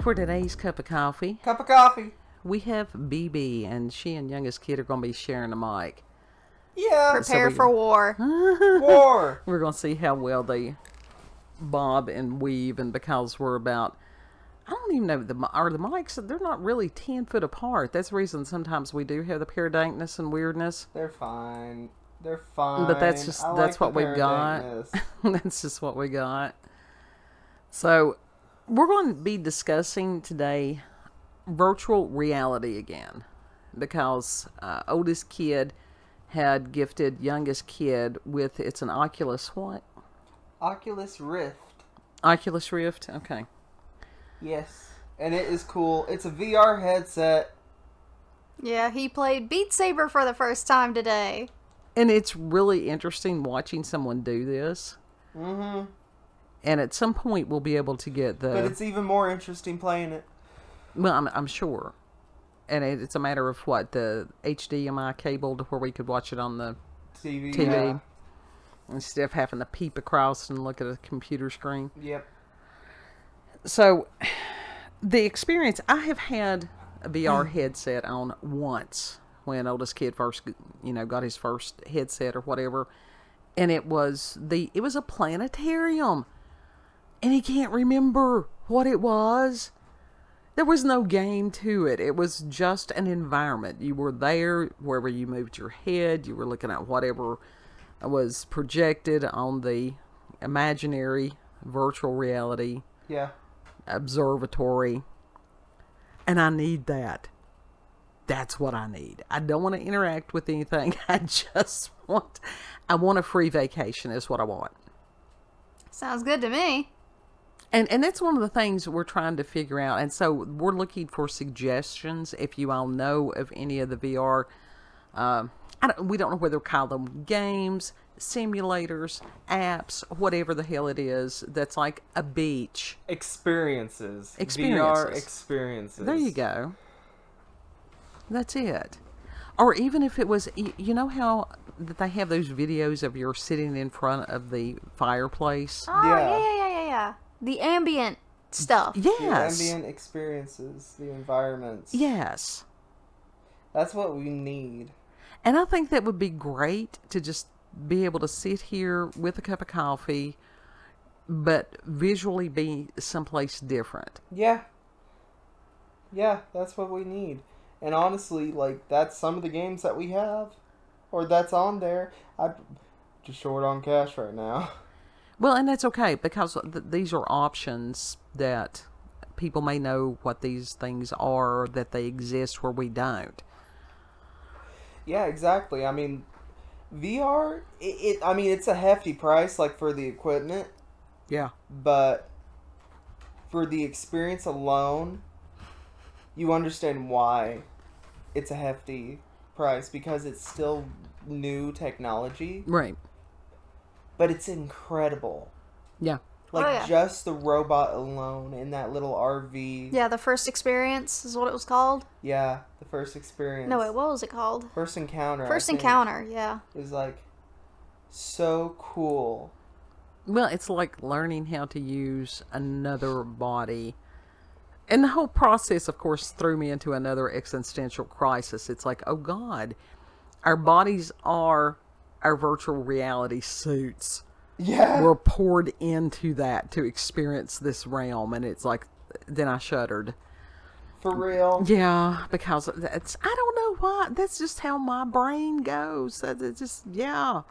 For today's cup of coffee, we have BB, and she and youngest kid are going to be sharing the mic. Yeah. Prepare for war. War. We're going to see how well they bob and weave, and because we're about, I don't even know, the mics, they're not really 10 foot apart. That's the reason sometimes we do have the paradankness and weirdness. They're fine. They're fine. But that's just, that's what we've got. That's just what we got. So, we're going to be discussing today virtual reality again, because oldest kid had gifted youngest kid with, it's an Oculus what? Oculus Rift. Oculus Rift? Okay. Yes. And it is cool. It's a VR headset. Yeah, he played Beat Saber for the first time today. And it's really interesting watching someone do this. Mm-hmm. And at some point we'll be able to get the... But it's even more interesting playing it. Well, I'm sure. And it's a matter of what, the HDMI cable to where we could watch it on the TV. Yeah. Instead of having to peep across and look at a computer screen. Yep. So, the experience, I have had a VR headset on once when oldest kid first, got his first headset or whatever. And it was a planetarium. And he can't remember what it was. There was no game to it. It was just an environment. You were there wherever you moved your head. You were looking at whatever was projected on the imaginary virtual reality observatory. And I need that. That's what I need. I don't want to interact with anything. I want a free vacation is what I want. Sounds good to me. And that's one of the things we're trying to figure out. And so we're looking for suggestions. If you all know of any of the VR, we don't know whether to call them games, simulators, apps, whatever the hell it is. That's like a beach. Experiences. VR experiences. There you go. That's it. Or even if it was, you know how that they have those videos of you're sitting in front of the fireplace? Oh, yeah. The ambient stuff. Yes. The ambient experiences, the environments. Yes. That's what we need. And I think that would be great to just be able to sit here with a cup of coffee, but visually be someplace different. Yeah. Yeah, that's what we need. And honestly, that's some of the games that we have, or that's on there. I'm just short on cash right now. Well, and that's okay, because these are options that people may know what these things are, that they exist where we don't. Yeah, exactly. I mean, VR, it's a hefty price, for the equipment. Yeah. But for the experience alone, you understand why it's a hefty price, because it's still new technology. Right. But it's incredible. Yeah. Just the robot alone in that little RV. Yeah, the first experience is what it was called. Yeah, the first experience. No, wait, what was it called? First encounter. First encounter, yeah. It was so cool. Well, it's like learning how to use another body. And the whole process, of course, threw me into another existential crisis. It's like, oh God, our bodies are our virtual reality suits. Yeah. We're poured into that to experience this realm. And it's like, then I shuddered. For real? Yeah, because I don't know why. That's just how my brain goes. It's just, yeah.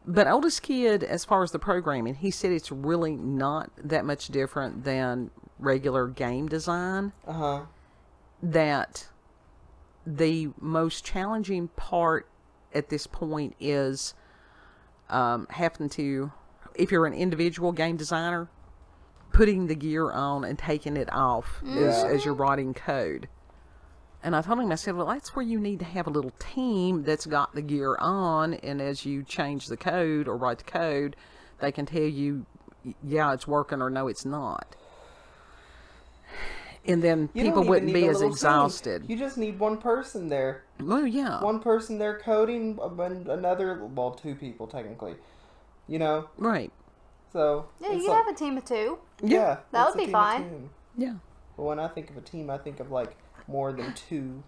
But oldest kid, as far as the programming, he said it's really not that much different than regular game design. Uh-huh. That the most challenging part at this point is having to, if you're an individual game designer, putting the gear on and taking it off as you're writing code. And I told him, I said, well, that's where you need to have a little team that's got the gear on, and as you change the code or write the code, they can tell you, yeah, it's working, or no, it's not. And then people wouldn't be as exhausted. You just need one person there. Well, yeah. One person there coding, and another, well, two people technically. Right. So yeah, you have a team of two. Yeah, that would be fine. Yeah. But when I think of a team, I think of like more than two.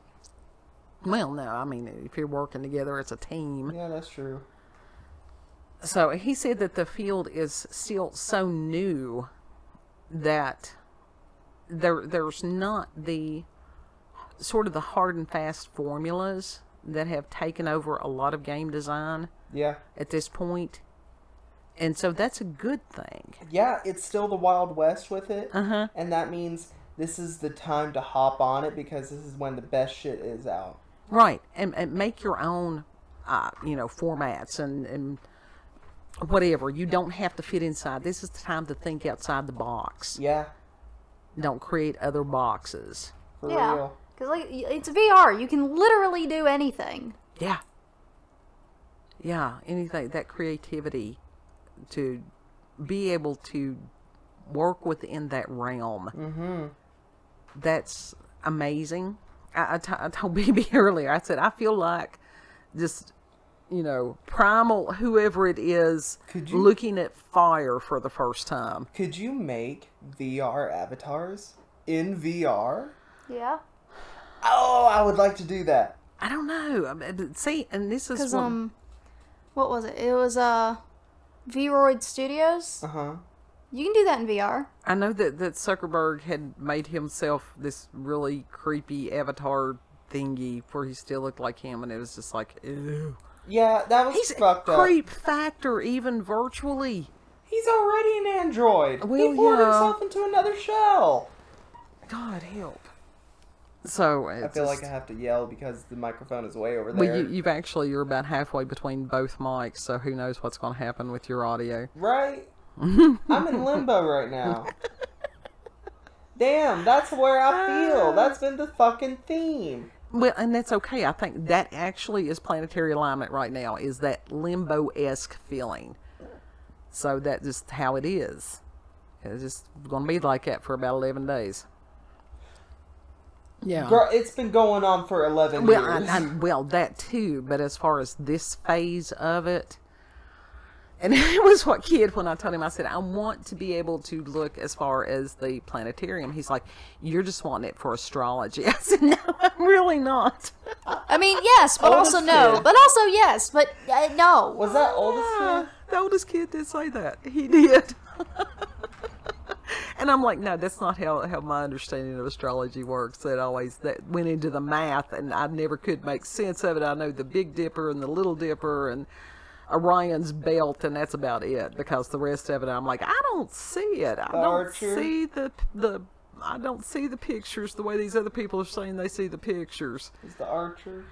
Well, no, I mean, if you're working together, it's a team. Yeah, that's true. So he said that the field is still so new that there's not the sort of the hard and fast formulas that have taken over a lot of game design Yeah. at this point. And so that's a good thing. Yeah, it's still the Wild West with it. Uh-huh. And that means this is the time to hop on it because this is when the best shit is out. Right. And make your own, formats and whatever. You don't have to fit inside. This is the time to think outside the box. Yeah, Don't create other boxes. for Yeah. real. Because like it's VR, you can literally do anything. Yeah. Yeah. Anything, that creativity to be able to work within that realm. Mm-hmm. That's amazing. I told BB earlier, I said, I feel like just, primal, whoever it is, Could you- looking at fire for the first time. Could you make VR avatars in VR? Yeah. Oh, I would like to do that. I don't know. See, and this is Because what, what was it? It was Vroid Studios. Uh-huh. You can do that in VR. I know that Zuckerberg had made himself this really creepy avatar thingy where he still looked like him, and it was just like, ew. Yeah, that was He's fucked a up. creep factor, even virtually. He's already an android. Well, he poured yeah. himself into another shell. God help. So I feel like I have to yell because the microphone is way over there. well, you're about halfway between both mics, so who knows what's going to happen with your audio. Right? I'm in limbo right now. Damn, that's where I feel. That's been the fucking theme. Well, and that's okay. I think that actually is planetary alignment right now, is that limbo-esque feeling. So that's just how it is. It's just going to be like that for about 11 days. Yeah. Girl, it's been going on for 11 Well, years. well, that too, but as far as this phase of it, and it was what kid, when I told him, I said, I want to be able to look as far as the planetarium. He's like, you're just wanting it for astrology. I said, no, I'm really not. I mean, yes, but Oldest also no. kid. But also yes, but no. Was that oldest kid? The oldest kid did say that. He did. And I'm like, no, that's not how my understanding of astrology works. That went into the math, and I never could make sense of it. I know the Big Dipper and the Little Dipper and Orion's belt, and that's about it. Because the rest of it, I'm like, I don't see it. I don't Archer? see I don't see the pictures the way these other people are saying they see the pictures. Is the archer?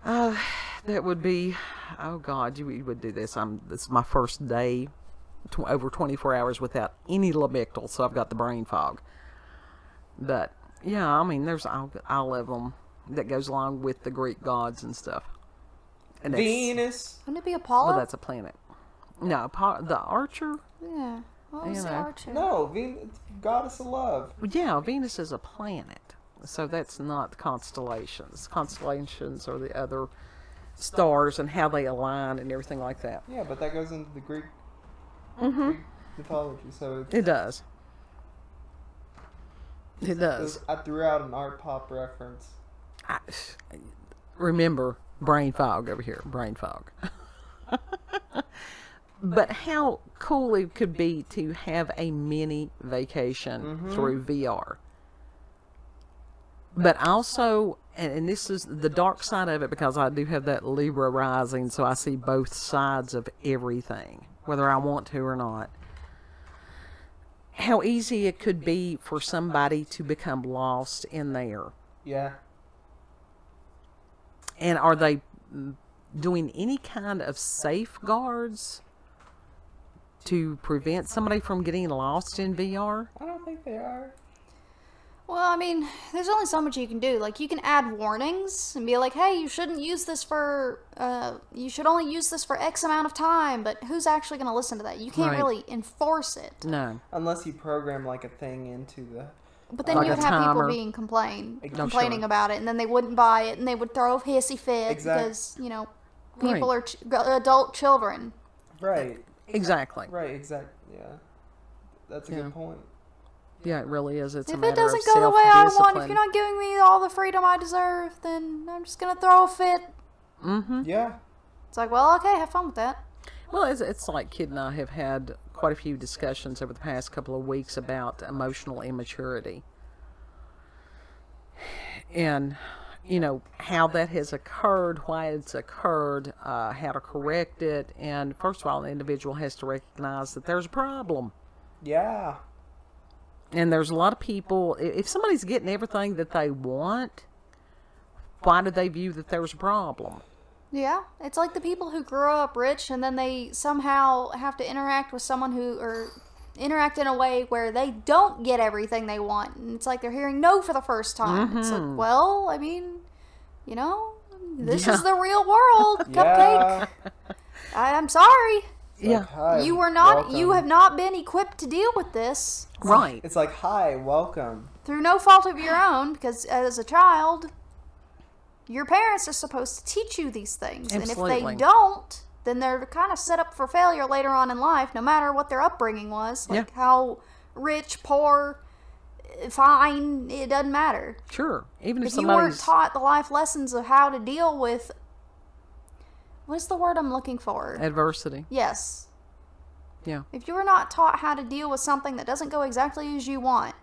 That would be, oh God, you would do this. This is my first day, over 24 hours without any lamictal, so I've got the brain fog. But yeah, I mean, there's all of them that goes along with the Greek gods and stuff. And Venus? Wouldn't it be Apollo? well, that's a planet. No, the Archer. Yeah. What was the know. Archer? No, Venus, goddess of love. Yeah, Venus is a planet, so that's not constellations. Constellations are the other stars and how they align and everything like that. Yeah, but that goes into the Greek, Mm-hmm. Greek mythology, so It does. It does. I threw out an art pop reference. Remember, brain fog over here. Brain fog. But how cool it could be to have a mini vacation through VR. But also, and this is the dark side of it, because I do have that Libra rising, so I see both sides of everything, whether I want to or not. How easy it could be for somebody to become lost in there. Yeah. And are they doing any kind of safeguards to prevent somebody from getting lost in VR? I don't think they are. Well, I mean, there's only so much you can do. Like, you can add warnings and be like, hey, you shouldn't use this for, you should only use this for X amount of time, but who's actually going to listen to that? You can't Right. really enforce it. No. Unless you program like a thing into the... But then Like you a would have timer. people being complaining sure. about it, and then they wouldn't buy it, and they would throw a hissy fit because, people are adult children. Right. Exactly. Right, exactly. Yeah. That's a Yeah. good point. Yeah, it really is. It's a If matter it doesn't of go the way I want, if self-discipline. you're not giving me all the freedom I deserve, then I'm just gonna throw a fit. Mm-hmm. Yeah. It's like, well, okay, have fun with that. Well, it's like Kid and I have had quite a few discussions over the past couple of weeks about emotional immaturity. And, you know, how that has occurred, why it's occurred, how to correct it. And first of all, the individual has to recognize that there's a problem. Yeah. And there's a lot of people, if somebody's getting everything that they want, why do they view that there's a problem? Yeah, it's like the people who grew up rich and then they somehow have to interact with someone or interact in a way where they don't get everything they want. And it's like they're hearing no for the first time. It's like, well, I mean, you know, this is the real world, cupcake. I'm sorry. Like, hi, You were not, welcome. you have not been equipped to deal with this Right. It's like, hi, welcome. through no fault of your own, because as a child, your parents are supposed to teach you these things. And if Absolutely. they don't, then they're kind of set up for failure later on in life, no matter what their upbringing was. Like how rich, poor, fine, it doesn't matter. Sure. Even if If you weren't somebody's... taught the life lessons of how to deal with, what's the word I'm looking for? Adversity. Yes. Yeah. If you were not taught how to deal with something that doesn't go exactly as you want,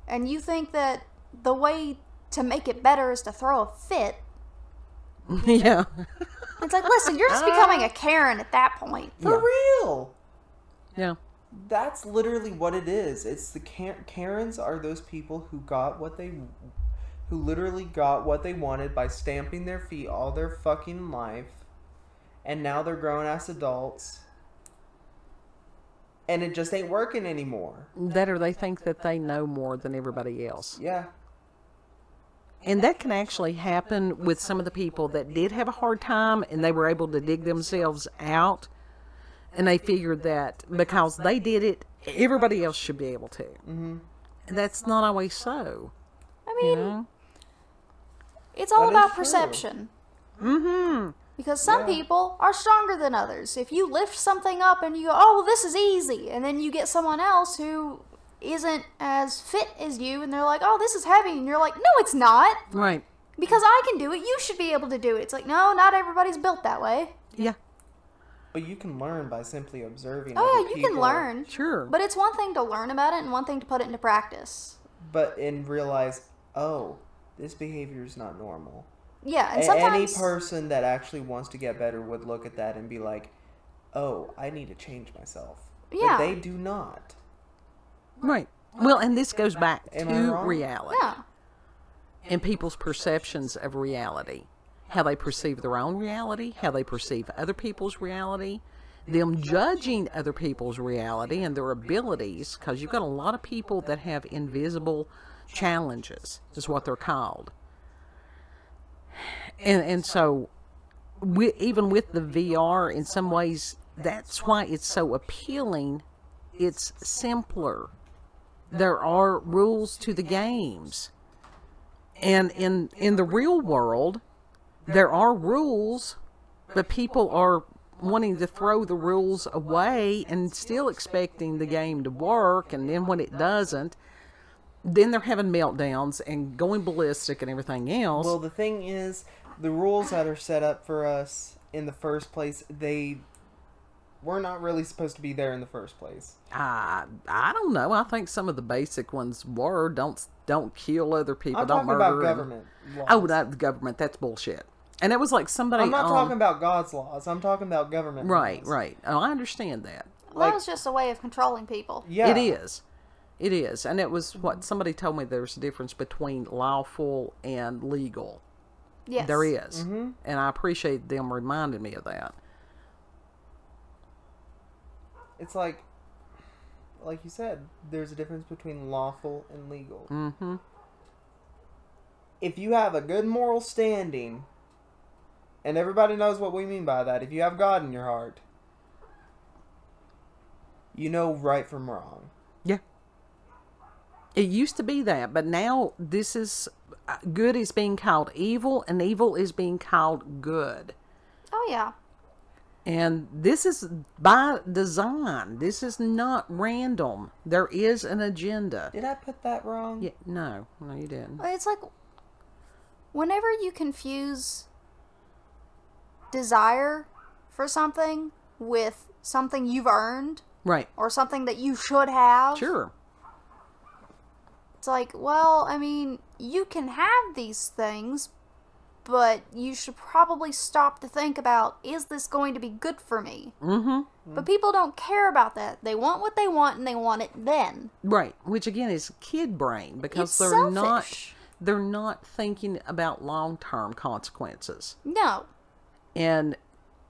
and you think that the way to make it better is to throw a fit, Yeah. it's like, listen, you're just becoming a Karen at that point. For real. Yeah. That's literally what it is. It's the Karens are those people who literally got what they wanted by stamping their feet all their fucking life, and now they're grown ass adults, and it just ain't working anymore. That or they think that they know more than everybody else. Yeah. And that can actually happen with some of the people that did have a hard time and they were able to dig themselves out. And they figured that because they did it, everybody else should be able to. Mm-hmm. And that's not always so. I mean, You know? it's all That is about true. perception. Mm-hmm. Because some people are stronger than others. If you lift something up and you go, oh, well, this is easy, and then you get someone else who isn't as fit as you, and they're like, oh, this is heavy, and you're like, no, it's not. Right. Because I can do it, you should be able to do it. It's like, no, not everybody's built that way. Yeah. But you can learn by simply observing. Oh, other yeah, you can people, learn. Sure. But it's one thing to learn about it and one thing to put it into practice. and realize, oh, this behavior is not normal. Yeah, and Any sometimes... person that actually wants to get better would look at that and be like, oh, I need to change myself. Yeah. But they do not. Right. Well, and this goes back Am I to wrong? reality Yeah. and people's perceptions of reality. How they perceive their own reality, how they perceive other people's reality, them judging other people's reality and their abilities, because you've got a lot of people that have invisible challenges, is what they're called. And so, even with the VR, in some ways, that's why it's so appealing. It's simpler. There are rules to the games. And in the real world, there are rules, but people are wanting to throw the rules away and still expecting the game to work. And then when it doesn't, then they're having meltdowns and going ballistic and everything else. Well, the thing is, the rules that are set up for us in the first place, we're not really supposed to be there in the first place. I don't know. I think some of the basic ones were don't kill other people, I'm don't talking murder. about government laws. Oh, not the government. That's bullshit. And it was like somebody. I'm not talking about God's laws. I'm talking about government Right, laws. right. Oh, I understand that. Well, that was just a way of controlling people. Yeah. It is. It is. And it was what somebody told me there's a difference between lawful and legal. Yes. There is. Mm-hmm. And I appreciate them reminding me of that. It's like you said, there's a difference between lawful and legal. Mm-hmm. If you have a good moral standing, and everybody knows what we mean by that, if you have God in your heart, you know right from wrong. Yeah. It used to be that, but now this is good is being called evil, and evil is being called good. Oh, yeah. And this is by design. This is not random. There is an agenda. Did I put that wrong? Yeah, no, you didn't. It's like whenever you confuse desire for something with something you've earned Right. or something that you should have. Sure. It's like, well, I mean, you can have these things, but you should probably stop to think about, is this going to be good for me? Mm-hmm. But people don't care about that. They want what they want, and they want it then. Right. Which again is kid brain, because It's they're selfish. not thinking about long-term consequences. No. And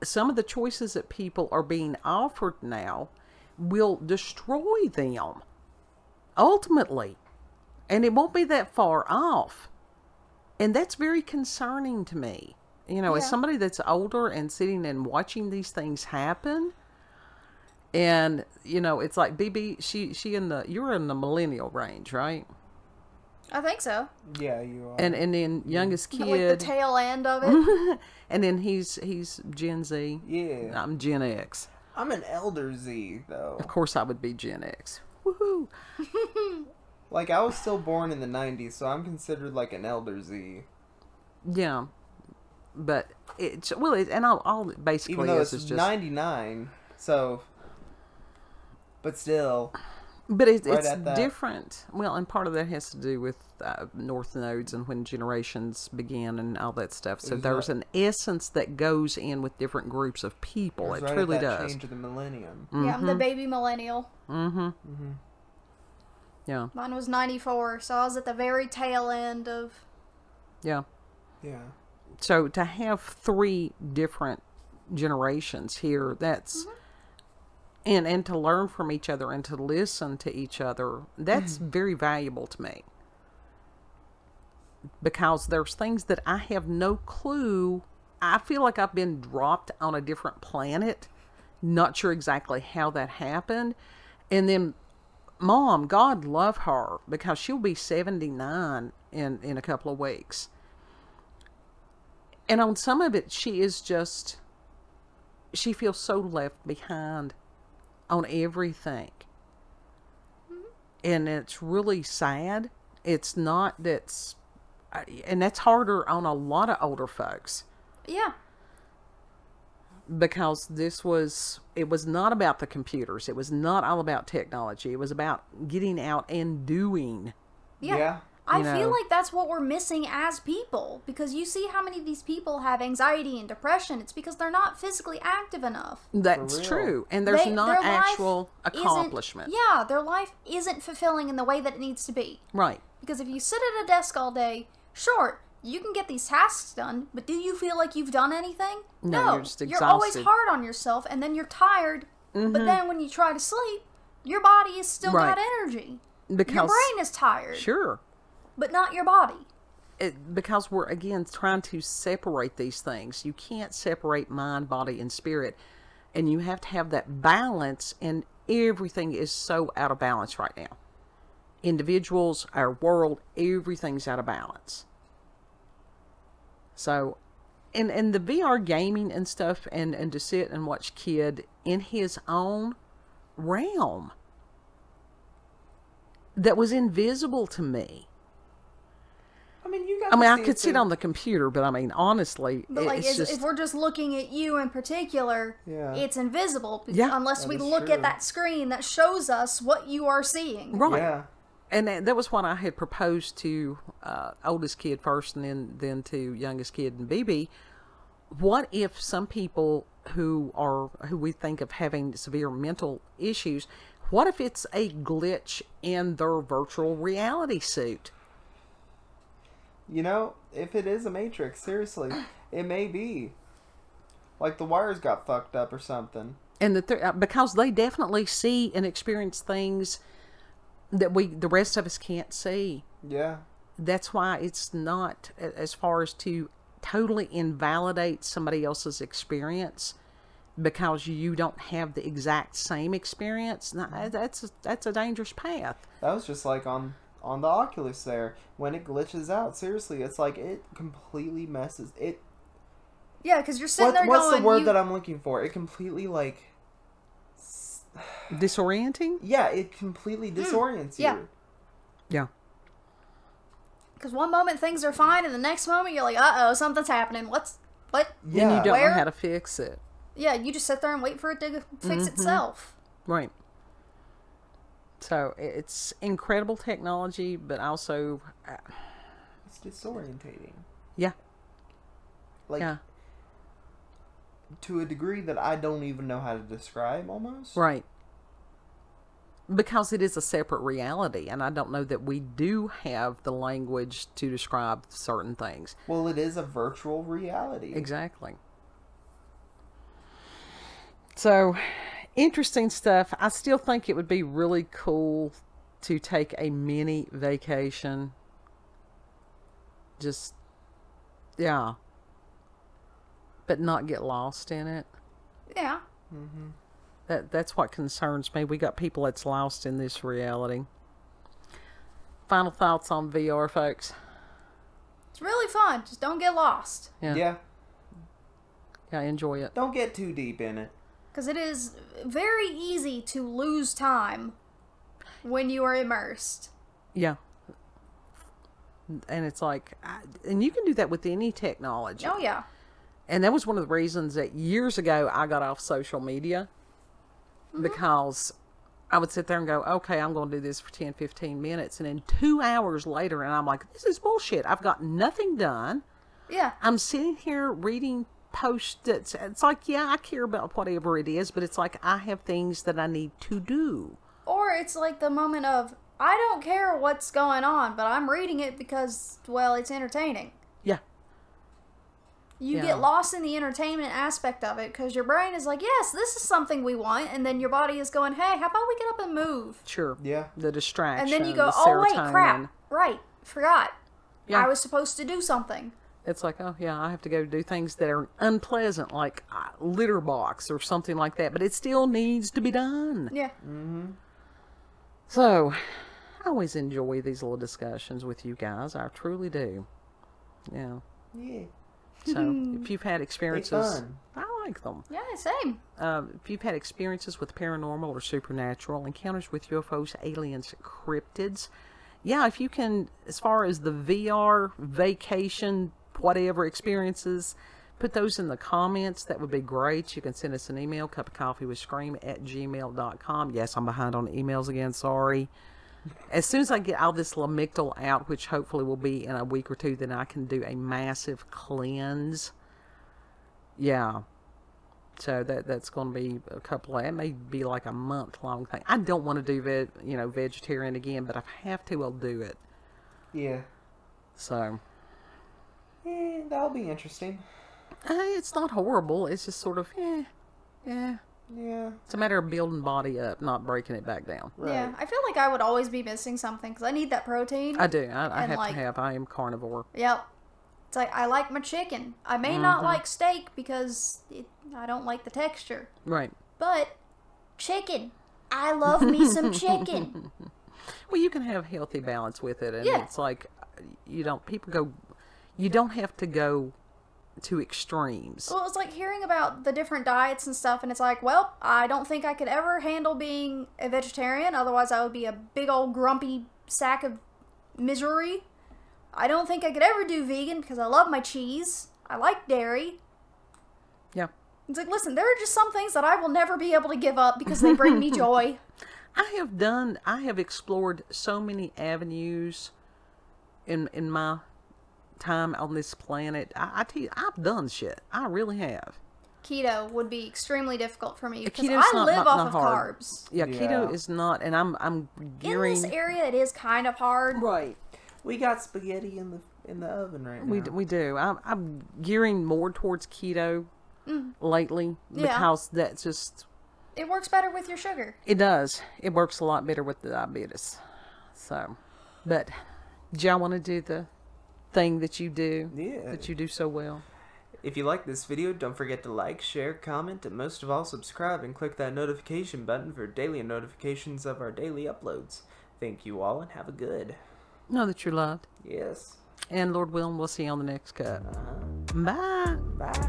some of the choices that people are being offered now will destroy them ultimately. And it won't be that far off. And that's very concerning to me. You know, as Yeah. somebody that's older and sitting and watching these things happen. And, you know, it's like BB, you're in the millennial range, right? I think so. Yeah, you are. And then youngest kid. Like the tail end of it. And then he's Gen Z. Yeah. I'm Gen X. I'm an elder Z, though. Of course I would be Gen X. Woohoo. Like, I was still born in the 90s, so I'm considered like an elder Z. Yeah. But and all it basically Even though is it's just 99, so... But still... But it's at that. different. Well, and part of that has to do with North Nodes and when generations began and all that stuff. So was there's an essence that goes in with different groups of people. It right truly at that does. change of the millennium. Yeah, I'm the baby millennial. Yeah. Mine was 94, so I was at the very tail end of... Yeah. Yeah. So to have 3 different generations here, that's... And to learn from each other and to listen to each other, that's very valuable to me. Because there's things that I have no clue. I feel like I've been dropped on a different planet. Not sure exactly how that happened. And then Mom, God love her, because she'll be 79 in a couple of weeks. And on some of it, she feels so left behind on everything. And it's really sad. It's not and that's harder on a lot of older folks. Yeah. Because it was not about the computers. It was not all about technology. It was about getting out and doing. Yeah. I You know. feel like that's what we're missing as people, because you see how many of these people have anxiety and depression. It's because they're not physically active enough. That's real. true. And there's not Their life actual isn't- accomplishment. Yeah, their life isn't fulfilling in the way that it needs to be. Right. Because if you sit at a desk all day, sure, you can get these tasks done, but do you feel like you've done anything? No, you're just You're always exhausted. hard on yourself, and then you're tired, but then when you try to sleep, your body is still got Right. energy. Because Your brain is tired, Sure. but not your body. Because we're again trying to separate these things. You can't separate mind, body, and spirit, and you have to have that balance. And everything is so out of balance right now. Individuals, our world, everything's out of balance. So, and the VR gaming and stuff, and to sit and watch Kid in his own realm that was invisible to me. I mean, you got I mean, to I see could it sit through- on the computer, but I mean, honestly, But like, it's just if we're just looking at you in particular, Yeah. it's invisible Yeah. unless That we is look true. at that screen that shows us what you are seeing. right. Yeah. And that was what I had proposed to oldest kid first, and then to youngest kid and BB. What if some people who we think of having severe mental issues, what if it's a glitch in their virtual reality suit? You know, if it is a Matrix, seriously, it may be. Like the wires got fucked up or something. And because they definitely see and experience things that the rest of us can't see. Yeah. That's why it's not, as far as to totally invalidate somebody else's experience because you don't have the exact same experience. Now, that's a dangerous path. That was just like on the Oculus there. When it glitches out, seriously, it's like it completely messes it. Yeah, because you're sitting there What's going... the word that I'm looking for? It completely, like... Disorienting? Yeah, it completely disorients you. yeah. Yeah. Because one moment things are fine, and the next moment you're like, uh-oh, something's happening. What? And you don't Where? know how to fix it. Yeah, you just sit there and wait for it to fix itself. Right. So it's incredible technology, but also... It's disorientating. yeah. Like, Yeah. to a degree that I don't even know how to describe, almost. Right. Because it is a separate reality, and I don't know that we do have the language to describe certain things. Well, it is a virtual reality. Exactly. So, interesting stuff. I still think it would be really cool to take a mini vacation. Just, yeah. But not get lost in it. Yeah. Mm-hmm. That's what concerns me. We got people that's lost in this reality. Final thoughts on VR, folks? It's really fun. Just don't get lost. Yeah. Yeah, enjoy it. Don't get too deep in it. Because it is very easy to lose time when you are immersed. Yeah. And it's like, and you can do that with any technology. Oh, yeah. And that was one of the reasons that years ago I got off social media. Because I would sit there and go, okay, I'm going to do this for 10, 15 minutes. And then 2 hours later, and I'm like, this is bullshit. I've got nothing done. Yeah. I'm sitting here reading posts. It's like, yeah, I care about whatever it is, but it's like I have things that I need to do. Or it's like the moment of, I don't care what's going on, but I'm reading it because, well, it's entertaining. Yeah. You Yeah. get lost in the entertainment aspect of it because your brain is like, yes, this is something we want. And then your body is going, hey, how about we get up and move? Sure. Yeah. The distraction. And then you go, the oh, wait, serotonin. crap. Right. Forgot. Yeah. I was supposed to do something. It's like, oh, yeah, I have to go do things that are unpleasant, like litter box or something like that. But it still needs to be done. Yeah. Mm-hmm. So, I always enjoy these little discussions with you guys. I truly do. Yeah. Yeah. So, if you've had experiences, fun. I like them. Yeah, same. If you've had experiences with paranormal or supernatural, encounters with UFOs, aliens, cryptids, yeah, if you can, as far as the VR, vacation, whatever experiences, put those in the comments. That would be great. You can send us an email, cupofcoffeewithscream@gmail.com. Yes, I'm behind on emails again. Sorry. As soon as I get all this Lamictal out, which hopefully will be in a week or two, then I can do a massive cleanse. Yeah. So that's going to be a couple of, it may be like a month-long thing. I don't want to do, vegetarian again, but if I have to, I'll do it. Yeah. So. That'll be interesting. It's not horrible. It's just sort of, yeah. Yeah. It's a matter of building body up, not breaking it back down. Right. Yeah, I feel like I would always be missing something because I need that protein. I do. I And, have like- to have. I am carnivore. Yep. It's like, I like my chicken. I may not like steak because I don't like the texture. Right. But chicken. I love me some chicken. Well, you can have healthy balance with it, and Yeah. it's like you don't have to go to extremes. Well, it's like hearing about the different diets and stuff, and it's like, well, I don't think I could ever handle being a vegetarian. Otherwise, I would be a big old grumpy sack of misery. I don't think I could ever do vegan because I love my cheese. I like dairy. Yeah. It's like, listen, there are just some things that I will never be able to give up because they bring me joy. I have explored so many avenues in my time on this planet. I tell you, I've done shit. I really have. Keto would be extremely difficult for me because Keto's I live off of hard. carbs. Yeah, Yeah. keto is not, and I'm gearing. In this area, it is kind of hard. Right. We got spaghetti in the oven right now. We do. I'm gearing more towards keto lately because that's just. It works better with your sugar. It does. It works a lot better with the diabetes. So, but do y'all want to do the thing that you do? Yeah. That you do so well. If you like this video, don't forget to like, share, comment, and most of all, subscribe and click that notification button for daily notifications of our daily uploads. Thank you all and have a good. Know that you're loved. Yes. And Lord willing, we'll see you on the next cut. Bye. Bye.